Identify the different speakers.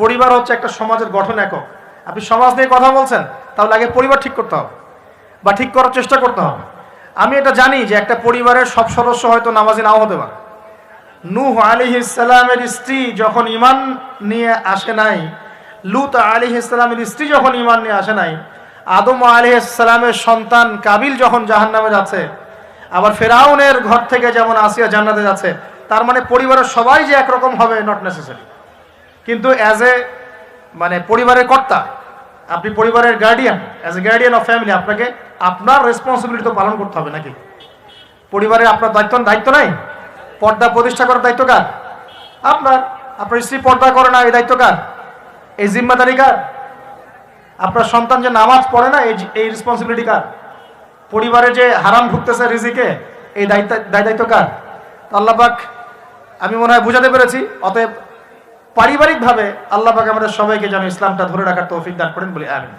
Speaker 1: পরিবার হচ্ছে একটা সমাজের গঠন একক। আপনি সমাজ নিয়ে কথা বলছেন, তাহলে আগে পরিবার ঠিক করতে হবে বা ঠিক করার চেষ্টা করতে হবে। আমি এটা জানি যে একটা পরিবারের সব সদস্য হয়তো নামাজি নাও হতে পারে। নূহ আলাইহিস সালামের স্ত্রী যখন ঈমান নিয়ে আসে নাই, লূত আলাইহিস সালামের স্ত্রী যখন ঈমান নিয়ে আসে নাই, আদম আলাইহিস সালামের সন্তান কাবিল যখন জাহান্নামে যাচ্ছে, আবার ফেরাউনের ঘর থেকে যেমন আসিয়া জান্নাতে যাচ্ছে, তার মানে পরিবারের সবাই যে একরকম হবে নট নেসেসারি। কিন্তু অ্যাজ এ পরিবারের কর্তা, আপনি পরিবারের guardian, as a guardian of family, আপনাকে আপনার রেসপন্সিবিলিটি তো পালন করতে হবে নাকি? পরিবারে আপনার দায়িত্ব নাই? পর্দা প্রতিষ্ঠা করার দায়িত্ব কার? আপনার। আপনার স্ত্রী পর্দা করে না, এই দায়িত্ব কার? এই জিম্মাদারি কার? আপনার সন্তান যে নামাজ পড়ে না, এই রেসপন্সিবিলিটি কার? পরিবারে যে হারাম ঢুকতেছে রিজিকে, এই দায়িত্ব কার? আল্লাহ পাক, আমি মনে হয় বুঝাতে পেরেছি। অতএব পারিবারিকভাবে আল্লাহ পাক আমাদের সবাইকে যেন ইসলামটা ধরে রাখার তৌফিক দান করেন বলি আমিন।